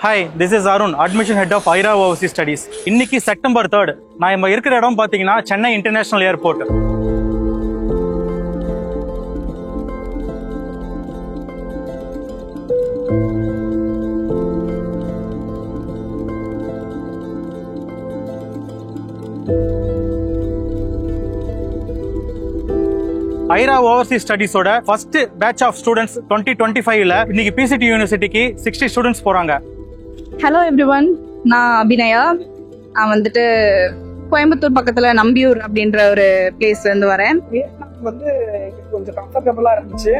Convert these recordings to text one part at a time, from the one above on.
Hi, this is Arun, Admission Head of IRA Overseas Studies. இன்னைக்கு September 3rd நான் நம்ம இருக்கிற இடம் பாத்தீங்கன்னா Chennai international airport. IRA Overseas Studies ஓட first batch of students 2025ல இன்னைக்கு PCT யூனிவர்சிட்டிக்கு 60 ஸ்டூடண்ட்ஸ் போறாங்க. ஹலோ எவ்ரிவன், நான் அபிநயா. நான் வந்துட்டு கோயம்புத்தூர் பக்கத்துல நம்பியூர் அப்படின்ற ஒரு பிளேஸ்ல இருந்து வரேன். வியட்நாம் வந்து கொஞ்சம் கம்ஃபர்டபுளா இருந்துச்சு.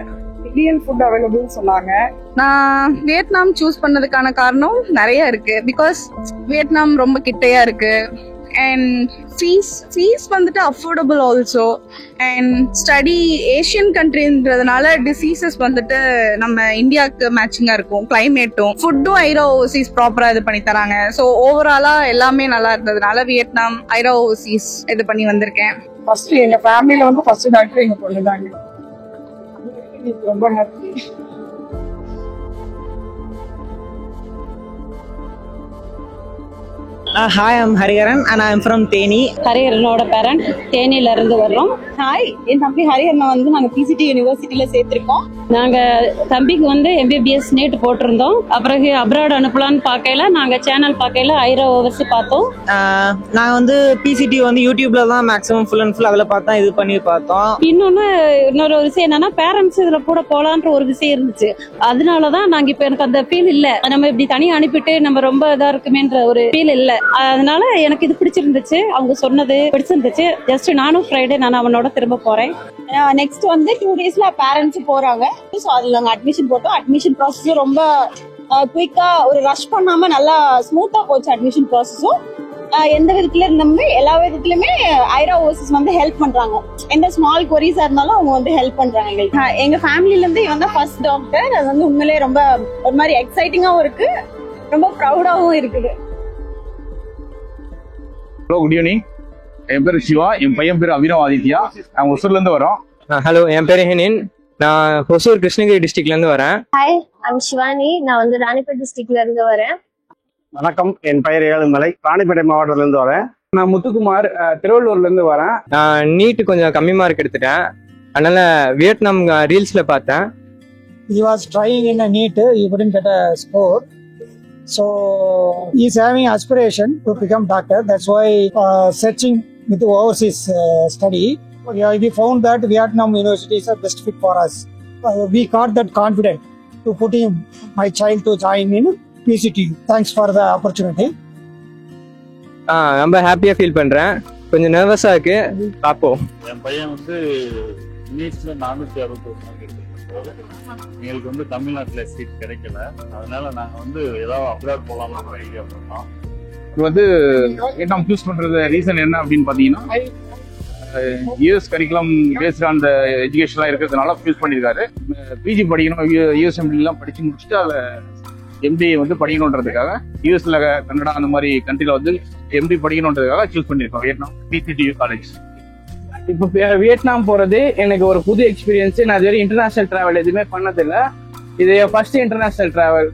இந்தியன் ஃபுட் அவைலபிள் சொன்னாங்க. நான் வியட்நாம் சூஸ் பண்ணதுக்கான காரணம் நிறைய இருக்கு. பிகாஸ் வியட்நாம் ரொம்ப கிட்டையா இருக்கு அண்ட் ஃபீஸ் வந்துட்டு affordable also. And study Asian கண்ட்ரின்றதுனால டிசீசஸ் வந்துட்டு நம்ம இந்தியாவுக்கு மேட்சிங்கா இருக்கும். கிளைமேட்டும் ஃபுட்டும் ஐரா ஓவர்சீஸ் ப்ராப்பரா இது பண்ணி தராங்க. ஸோ ஓவராலா எல்லாமே நல்லா இருந்ததுனால வியட்நாம் ஐரா ஓவர்சீஸ் இது பண்ணி வந்திருக்கேன். ஃபர்ஸ்ட் எங்க ஃபேமிலியில வந்து ஃபர்ஸ்ட் டாக்டர் எங்க பொண்ணுதாங்க. ரொம்ப happy. Hi, I'm Hariharan and I'm from Theni. ஹரிஹரனோட பேரண்ட் தேனியில இருந்து வர்றோம். ஹாய், என் தம்பி ஹரிஹரனை வந்து நாங்க பிசிடி யூனிவர்சிட்டியில சேர்த்திருக்கோம். நாங்க தம்பிக்கு வந்து எம்பிபிஎஸ் நீட் போட்டிருந்தோம். அப்புறம் அப்ராட் அனுப்பலான்னு பார்க்கையில நாங்க சேனல் பார்க்கையில ஐரா ஓவர்சி பார்த்தோம். நாங்க வந்து பிசிடி வந்து யூடியூப்ல தான் மேக்ஸிமம் ஃபுல் அண்ட் ஃபுல் அதில் பார்த்தா இது பண்ணி பார்த்தோம். இன்னொரு விஷயம் என்னன்னா பேரண்ட்ஸ் இதுல கூட போலான்ற ஒரு விஷயம் இருந்துச்சு. அதனாலதான் நாங்க இப்ப எனக்கு அந்த ஃபீல் இல்ல, நம்ம இப்படி தனியா அனுப்பிட்டு நம்ம ரொம்ப இதா இருக்குமேன்ற ஒரு ஃபீல் இல்ல. அதனால எனக்கு இது பிடிச்சிருந்துச்சு, அவங்க சொன்னது பிடிச்சிருந்துச்சு. ஜஸ்ட் நானும் ஃப்ரைடே நான் அவனோட திரும்ப போறேன். நெக்ஸ்ட் வந்து 2 daysல பேரண்ட்ஸ் போறாங்க. ஸோ அதுல நாங்க அட்மிஷன் போட்டோம். அட்மிஷன் ப்ராசஸும் ரொம்ப குயிக்கா, ஒரு ரஷ் பண்ணாம நல்லா ஸ்மூத்தா போச்சு அட்மிஷன் ப்ராசஸும். எந்த விதத்துல இருந்தோமே எல்லா விதத்துலயுமே ஐரா ஓவர்சீஸ் வந்து ஹெல்ப் பண்றாங்க. எந்த ஸ்மால் கொரிஸா இருந்தாலும் அவங்க வந்து ஹெல்ப் பண்றாங்க எங்களுக்கு. எங்க ஃபேமிலில இருந்து இவன் தான் ஃபர்ஸ்ட் டாக்டர். அது வந்து உண்மையிலேயே ரொம்ப ஒரு மாதிரி எக்ஸைட்டிங்காவும் இருக்கு, ரொம்ப ப்ரௌடாவும் இருக்குது. Hello, good evening. என் பேர் சிவா, என் பையன் பேர் அபினவ் ஆதித்யா. நாங்கள் ஒசூர்ல இருந்து வரோம். ஹலோ, என் பேர் ஹெனின். நான் ஒசூர் கிருஷ்ணகிரி டிஸ்ட்ரிக்ட்ல இருந்து வரேன். Hi, I'm Shivani. நான் வந்து ராணிப்பேட் டிஸ்ட்ரிக்ட்ல இருந்து வரேன். வணக்கம், என் பெயர் ஏழுமலை, ராணிப்பேட்டை மாவட்டத்துல இருந்து வரேன். நான் முத்துக்குமார், திருவள்ளூர்ல இருந்து வரேன். நான் நீட் கொஞ்சம் கம்மி மார்க் எடுத்துட்டேன், அதனால வியட்நாம் ரீல்ஸ்ல பார்த்தேன். He was trying in a NEET, he couldn't get a score. So he is having aspiration to become doctor. That's why searching with overseas study, we found that Vietnam University is the best fit for us. We got that confident to put my child to join in PCT. Thanks for the opportunity. ரொம்ப ஹாப்பியா feel பண்றேன், கொஞ்சம் நர்வஸா இருக்கு, பார்ப்போம். என் பையன் வந்து நீட்ஸ்ல 461 mark எடுத்திருக்காரு. எங்களுக்கு வந்து தமிழ்நாட்டுல சீட் கிடைக்கல, அதனால நாங்க வந்து ஏதாவது அப்ராட் போலாம்னு ஐடியா பண்ணோம். இது வந்து வியட்நாம் சூஸ் பண்றது ரீசன் என்ன அப்படின்னு பாத்தீங்கன்னா, US curriculum based on the எஜுகேஷன்லாம் இருக்கிறதுனால சூஸ் பண்ணியிருக்காரு. பிஜி படிக்கணும், யூஎஸ்எம்டிலாம் படிச்சு முடிச்சுட்டு அதில் எம்டி வந்து படிக்கணுன்றதுக்காக, யூஎஸ்ல கனடா அந்த மாதிரி கண்ட்ரில வந்து எம்டி படிக்கணுன்றதுக்காக சூஸ் பண்ணியிருக்கோம் வியட்நாம் பிசிடி காலேஜ். இப்போ வியட்நாம் போறது எனக்கு ஒரு புது எக்ஸ்பீரியன்ஸ். நான் இதுவரை இன்டர்நேஷனல் டிராவல் எதுவுமே பண்ணதில்லை. இது ஃபர்ஸ்ட் இன்டர்நேஷனல் டிராவல்.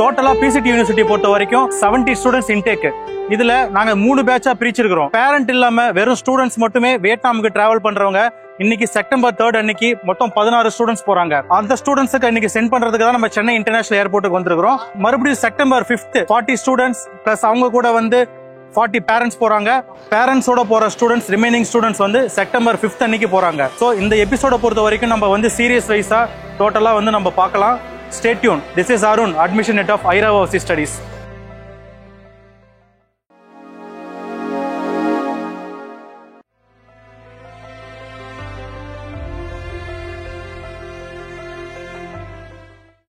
டோட்டலா பிசிடி யூனிவர்சிட்டி பொறுத்த வரைக்கும் 70 ஸ்டூடெண்ட்ஸ் இன்டேக். இதுல நாங்க 3 பேட்சா பிரிச்சிருக்கிறோம். பேரண்ட் இல்லாம வெறும் ஸ்டூடெண்ட்ஸ் மட்டுமே வியட்நாமுக்கு டிராவல் பண்றவங்க இன்னைக்கு செப்டம்பர் 3 அன்னைக்கு மொத்தம் 16 ஸ்டூடெண்ட்ஸ் போறாங்க. அந்த ஸ்டூடெண்ட்ஸுக்கு இன்னைக்கு சென்ட் பண்றதுக்கு தான் நம்ம சென்னை இன்டர்நேஷனல் ஏர்போர்ட்டுக்கு வந்திருக்கிறோம். மறுபடியும் செப்டம்பர் 5 40 ஸ்டூடெண்ட்ஸ் பிளஸ் அவங்க கூட வந்து 40 பேரண்ட்ஸ் போறாங்க. பேரண்ட்ஸோட போற ஸ்டூடெண்ட்ஸ் ரிமைனிங் ஸ்டூடெண்ட்ஸ் வந்து செப்டம்பர் 5 அன்னைக்கு போறாங்க. சோ இந்த எபிசோட பொறுத்த வரைக்கும் நம்ம வந்து சீரியஸ் வைஸா டோட்டலா வந்து நம்ம பார்க்கலாம். Stay tuned. This is Arun, Admission Head of Aira Overseas Studies.